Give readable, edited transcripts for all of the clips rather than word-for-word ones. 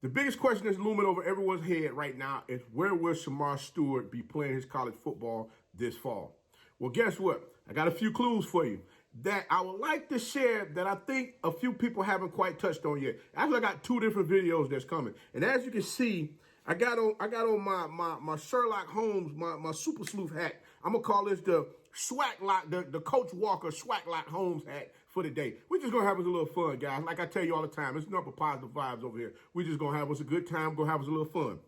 The biggest question that's looming over everyone's head right now is where will Shemar Stewart be playing his college football this fall? Well, guess what? I got a few clues for you that I would like to share that I think a few people haven't quite touched on yet. Actually, I got two different videos that's coming. And as you can see, I got on my Sherlock Holmes, my super sleuth hat. I'm gonna call this the Swacklock, the Coach Walker Swacklock Holmes hat for the day. We're just gonna have us a little fun, guys. Like I tell you all the time, it's nothing but positive vibes over here. We're just gonna have us a good time, gonna have us a little fun.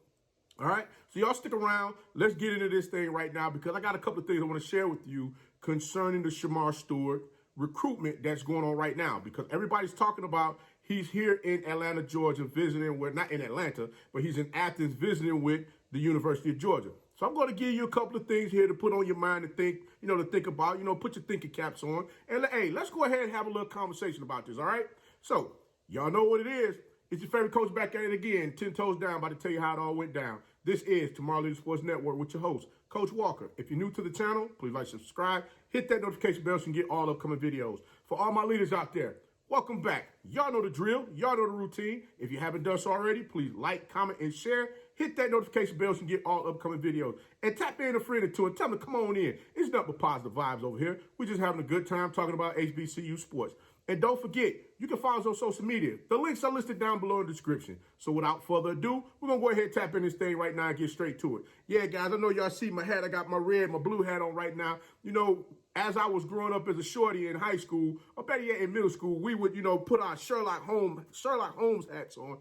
All right, so y'all stick around. Let's get into this thing right now because I got a couple of things I want to share with you concerning the Shemar Stewart recruitment that's going on right now, because everybody's talking about he's here in Atlanta, Georgia, visiting with, not in Atlanta, but he's in Athens visiting with the University of Georgia. So I'm going to give you a couple of things here to put on your mind to think, to think about, put your thinking caps on. And hey, let's go ahead and have a little conversation about this, all right? So y'all know what it is. It's your favorite coach back at it again, 10 toes down, about to tell you how it all went down. This is Tomorrow Leader Sports Network with your host, Coach Walker. If you're new to the channel, please like, subscribe, hit that notification bell so you can get all upcoming videos. For all my leaders out there, welcome back. Y'all know the drill. Y'all know the routine. If you haven't done so already, please like, comment, and share. Hit that notification bell so you can get all upcoming videos. And tap in a friend or two and tell them to come on in. It's nothing but positive vibes over here. We're just having a good time talking about HBCU sports. And don't forget, you can follow us on social media. The links are listed down below in the description. So without further ado, we're going to go ahead and tap in this thing right now and get straight to it. Yeah, guys, I know y'all see my hat. I got my blue hat on right now. As I was growing up as a shorty in high school, or better yet in middle school, we would, put our Sherlock Holmes hats on,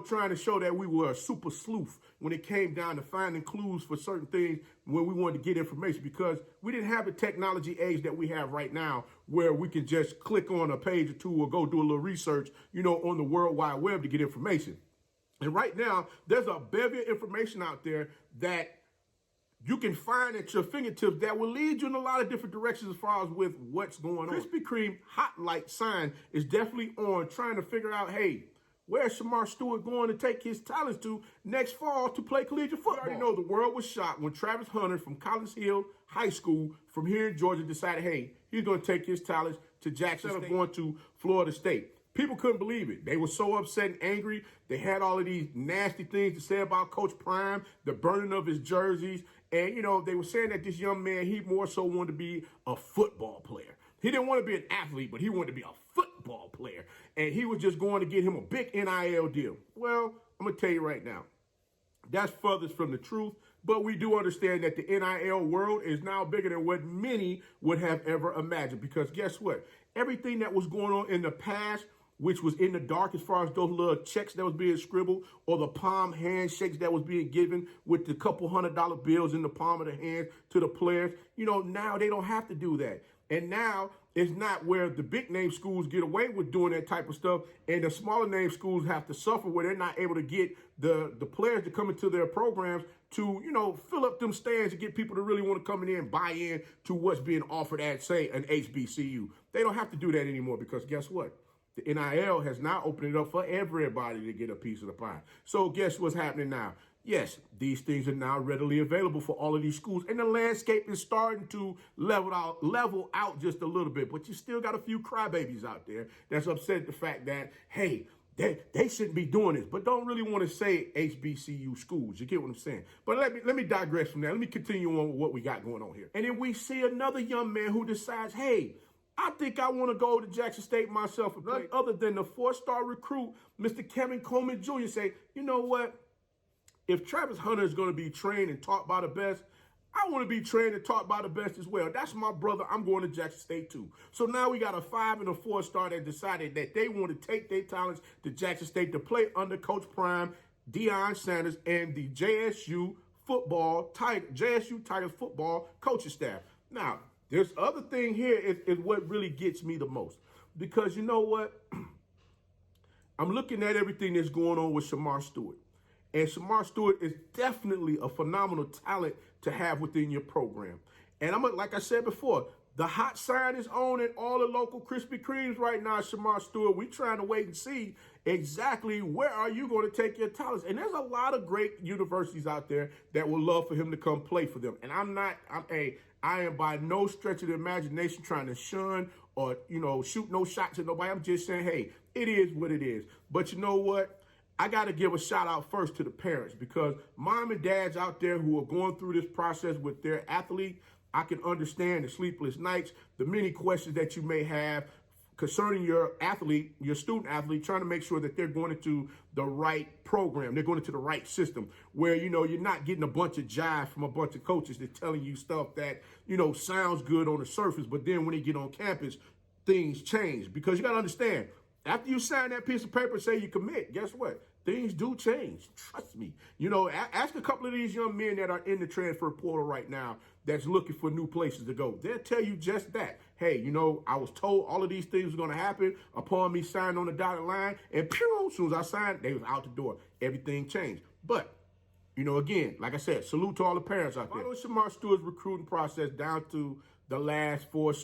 trying to show that we were a super sleuth when it came down to finding clues for certain things when we wanted to get information, because we didn't have the technology age that we have right now where we can just click on a page or two or go do a little research, on the World Wide Web to get information. And right now, there's a bevy of information out there that you can find at your fingertips that will lead you in a lot of different directions as far as with what's going on. Krispy Kreme Hot Light sign is definitely on trying to figure out, hey, where's Shemar Stewart going to take his talents to next fall to play collegiate football? You already know the world was shocked when Travis Hunter from Collins Hill High School from here in Georgia decided, hey, he's going to take his talents to Jackson State, going to Florida State. People couldn't believe it. They were so upset and angry. They had all of these nasty things to say about Coach Prime, the burning of his jerseys. And, they were saying that this young man, he more so wanted to be a football player. He didn't want to be an athlete, but he wanted to be a football player. And he was just going to get him a big NIL deal. Well, I'm going to tell you right now, that's furthest from the truth. But we do understand that the NIL world is now bigger than what many would have ever imagined. Because guess what? Everything that was going on in the past, which was in the dark as far as those little checks that was being scribbled or the palm handshakes that was being given with the couple $100 bills in the palm of the hand to the players, now they don't have to do that. And now it's not where the big name schools get away with doing that type of stuff and the smaller name schools have to suffer where they're not able to get the players to come into their programs to, fill up them stands and get people to really want to come in and buy in to what's being offered at, say, an HBCU. They don't have to do that anymore because guess what? The NIL has now opened it up for everybody to get a piece of the pie. So guess what's happening now? Yes, these things are now readily available for all of these schools, and the landscape is starting to level out just a little bit. But you still got a few crybabies out there that's upset at the fact that, hey, they shouldn't be doing this, but don't really want to say HBCU schools. You get what I'm saying? But let me digress from that. Let me continue on with what we got going on here. And then we see another young man who decides, hey, I think I want to go to Jackson State myself. None other than the 4-star recruit, Mr. Kevin Coleman Jr. say, you know what? If Travis Hunter is going to be trained and taught by the best, I want to be trained and taught by the best as well. That's my brother. I'm going to Jackson State too. So now we got a 5 and a 4-star that decided that they want to take their talents to Jackson State to play under Coach Prime, Deion Sanders, and the JSU Tigers football coaching staff. Now, this other thing here is what really gets me the most. Because you know what? I'm looking at everything that's going on with Shemar Stewart. And Shemar Stewart is definitely a phenomenal talent to have within your program. And like I said before, the hot sign is on at all the local Krispy Kremes right now, Shemar Stewart. We're trying to wait and see exactly where are you going to take your talents. And there's a lot of great universities out there that would love for him to come play for them. And I am by no stretch of the imagination trying to shun or, shoot no shots at nobody. I'm just saying, hey, it is what it is. But you know what? I got to give a shout out first to the parents, because mom and dads out there who are going through this process with their athlete, I can understand the sleepless nights, the many questions that you may have concerning your athlete, your student athlete, trying to make sure that they're going into the right program, they're going into the right system, where, you know, you're not getting a bunch of jive from a bunch of coaches that's telling you stuff that, you know, sounds good on the surface, but then when they get on campus, things change. Because you got to understand, after you sign that piece of paper and say you commit, guess what? Things do change. Trust me. You know, ask a couple of these young men that are in the transfer portal right now that's looking for new places to go. They'll tell you just that. Hey, you know, I was told all of these things were going to happen upon me signing on the dotted line, and pew, as soon as I signed, they was out the door. Everything changed. But, you know, again, like I said, salute to all the parents out there. Follow Shemar Stewart's recruiting process down to the last four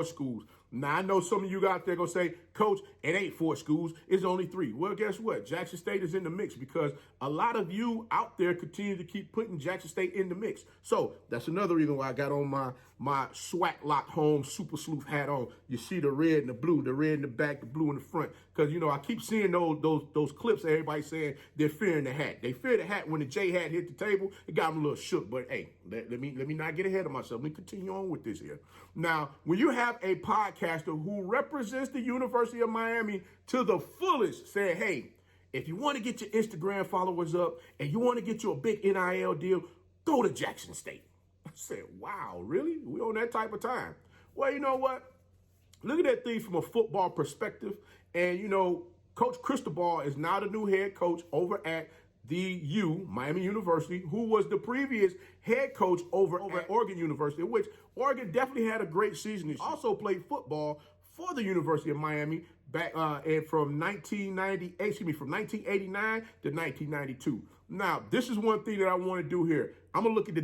schools. Now, I know some of you out there going to say, Coach, it ain't 4 schools. It's only 3. Well, guess what? Jackson State is in the mix, because a lot of you out there continue to keep putting Jackson State in the mix. So that's another reason why I got on my SWAT Lock Home Super Sleuth hat on. You see the red and the blue, the red in the back, the blue in the front. Because, you know, I keep seeing those clips of everybody saying they're fearing the hat. They fear the hat. When the J hat hit the table, it got them a little shook. But, hey, let me not get ahead of myself. Let me continue on with this here. Now, when you have a podcaster who represents the University of Miami to the fullest, saying, hey, if you want to get your Instagram followers up and you want to get you a big NIL deal, go to Jackson State. I said, wow, really? We on that type of time? Well, you know what? Look at that thing from a football perspective. And, you know, Coach Cristobal is now the new head coach over at the Miami University, who was the previous head coach over at Oregon University, which Oregon definitely had a great season. He also played football for the University of Miami back and from 1989 to 1992. Now, this is one thing that I want to do here. I looked at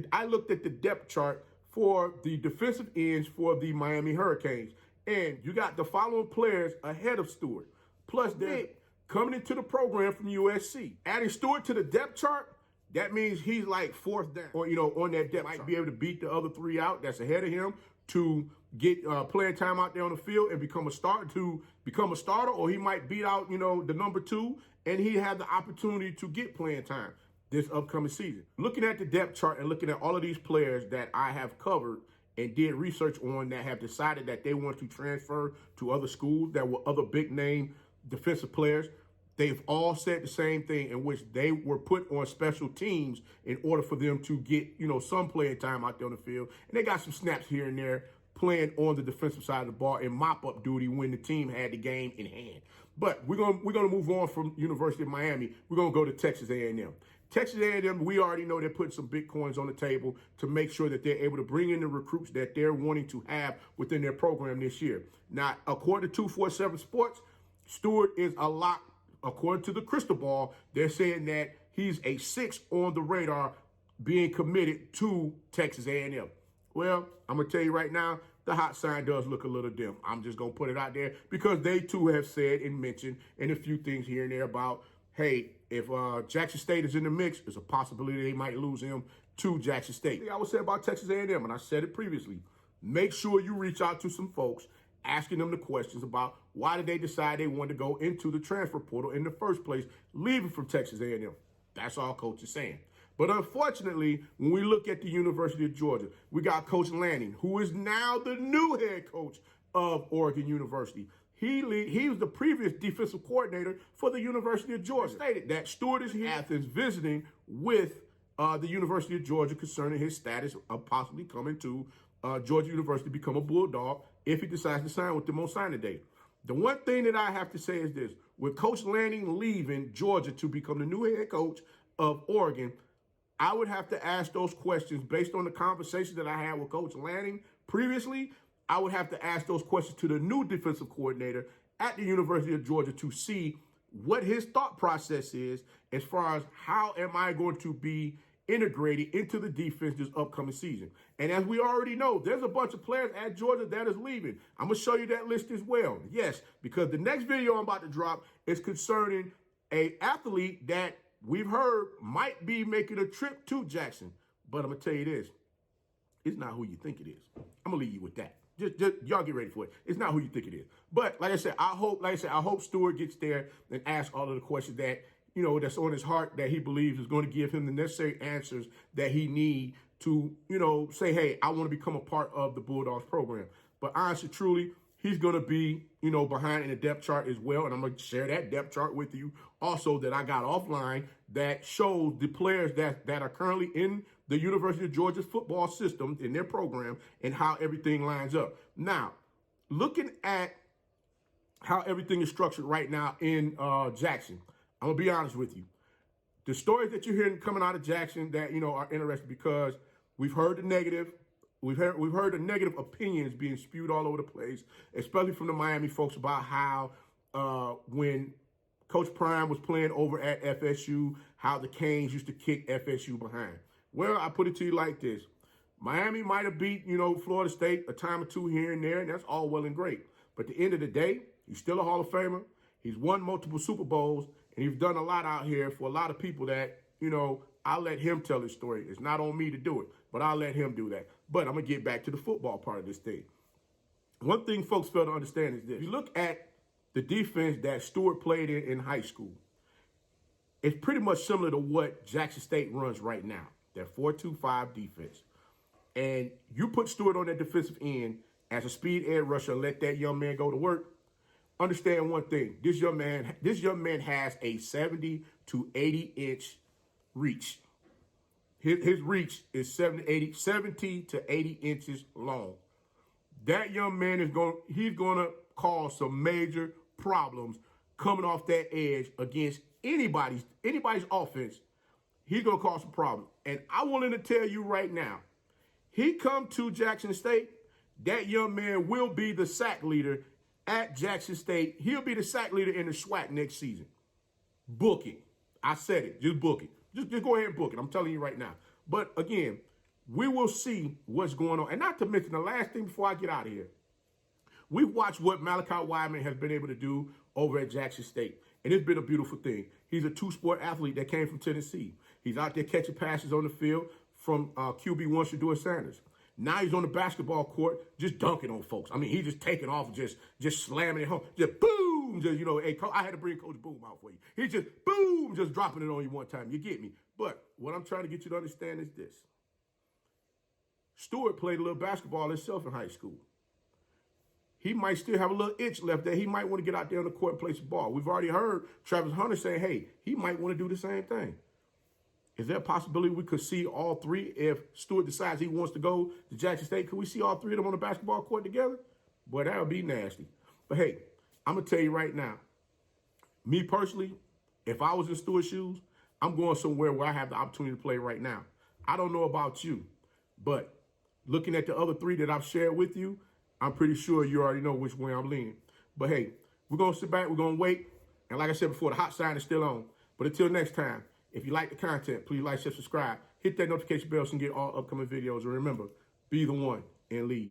the depth chart for the defensive ends for the Miami Hurricanes, and you got the following players ahead of Stewart. Plus, they're coming into the program from USC. Adding Stewart to the depth chart, that means he's like 4th down, or, you know, on that depth. Might be able to beat the other 3 out that's ahead of him to get playing time out there on the field and become a starter, or he might beat out, you know, the number 2, and he had the opportunity to get playing time this upcoming season. Looking at the depth chart and looking at all of these players that I have covered and did research on that have decided that they want to transfer to other schools that were other big name defensive players, they've all said the same thing, in which they were put on special teams in order for them to get, you know, some playing time out there on the field. And they got some snaps here and there playing on the defensive side of the ball in mop-up duty when the team had the game in hand. But we're gonna move on from University of Miami. We're gonna go to Texas A&M. Texas A&M, we already know they're putting some big coins on the table to make sure that they're able to bring in the recruits that they're wanting to have within their program this year. Now, according to 247 Sports, Stewart is a lock. According to the Cristobal, they're saying that he's a 6 on the radar being committed to Texas A&M. Well, I'm going to tell you right now, the hot sign does look a little dim. I'm just going to put it out there because they too have said and mentioned in a few things here and there about, hey, if Jackson State is in the mix, there's a possibility they might lose him to Jackson State. I would say about Texas A&M, and I said it previously, make sure you reach out to some folks, asking them the questions about why did they decide they wanted to go into the transfer portal in the first place, leaving from Texas A&M. That's all Coach is saying. But unfortunately, when we look at the University of Georgia, we got Coach Lanning, who is now the new head coach of Oregon University. He was the previous defensive coordinator for the University of Georgia. Stated that Stewart is here in Athens visiting with the University of Georgia concerning his status of possibly coming to Georgia University to become a Bulldog if he decides to sign with them on signing day. The one thing that I have to say is this: with Coach Lanning leaving Georgia to become the new head coach of Oregon, I would have to ask those questions based on the conversation that I had with Coach Lanning previously. I would have to ask those questions to the new defensive coordinator at the University of Georgia to see what his thought process is as far as how am I going to be integrated into the defense this upcoming season. And as we already know, there's a bunch of players at Georgia that is leaving. I'm going to show you that list as well. Yes, because the next video I'm about to drop is concerning an athlete that we've heard might be making a trip to Jackson. But I'm going to tell you this, it's not who you think it is. I'm going to leave you with that. Just y'all get ready for it. It's not who you think it is. But like I said, I hope Stewart gets there and asks all of the questions that, you know, that's on his heart, that he believes is going to give him the necessary answers that he needs to, you know, say, hey, I want to become a part of the Bulldogs program. But honestly, truly, he's going to be, you know, behind in the depth chart as well. And I'm going to share that depth chart with you also that I got offline that shows the players that are currently in the University of Georgia's football system in their program and how everything lines up. Now, looking at how everything is structured right now in Jackson, I'm going to be honest with you. The stories that you're hearing coming out of Jackson that, you know, are interesting because we've heard the negative. We've heard the negative opinions being spewed all over the place, especially from the Miami folks about how when Coach Prime was playing over at FSU, how the Canes used to kick FSU behind. Well, I put it to you like this. Miami might have beat, you know, Florida State a time or two here and there, and that's all well and great. But at the end of the day, he's still a Hall of Famer. He's won multiple Super Bowls, and he's done a lot out here for a lot of people that, you know, I'll let him tell his story. It's not on me to do it, but I'll let him do that. But I'm going to get back to the football part of this thing. One thing folks fail to understand is this. If you look at the defense that Stewart played in high school, it's pretty much similar to what Jackson State runs right now, their 4-2-5 defense. And you put Stewart on that defensive end as a speed edge rusher and let that young man go to work, understand one thing. This young man has a 70 to 80 inch reach. His reach is 70 to 80 inches long. That young man he's gonna cause some major problems coming off that edge against anybody's offense. He's gonna cause some problems. And I wanted to tell you right now, he come to Jackson State, that young man will be the sack leader at Jackson State. He'll be the sack leader in the SWAC next season. Book it. I said it. Just book it. Just go ahead and book it. I'm telling you right now. But again, we will see what's going on. And not to mention the last thing before I get out of here. We've watched what Malachi Wideman has been able to do over at Jackson State. And it's been a beautiful thing. He's a two-sport athlete that came from Tennessee. He's out there catching passes on the field from QB1 Shedeur Sanders. Now he's on the basketball court just dunking on folks. I mean, he's just taking off, just slamming it home. Just boom, just, you know, hey, I had to bring Coach Boom out for you. He's just, boom, just dropping it on you one time. You get me? But what I'm trying to get you to understand is this. Stewart played a little basketball himself in high school. He might still have a little itch left there. He might want to get out there on the court and play some ball. We've already heard Travis Hunter say, hey, he might want to do the same thing. Is there a possibility we could see all three if Stewart decides he wants to go to Jackson State? Could we see all three of them on the basketball court together? Boy, that would be nasty. But hey, I'm going to tell you right now, me personally, if I was in Stewart's shoes, I'm going somewhere where I have the opportunity to play right now. I don't know about you, but looking at the other three that I've shared with you, I'm pretty sure you already know which way I'm leaning. But hey, we're going to sit back, we're going to wait. And like I said before, the hot sign is still on. But until next time, if you like the content, please like, share, subscribe. Hit that notification bell so you can get all upcoming videos. And remember, be the one and lead.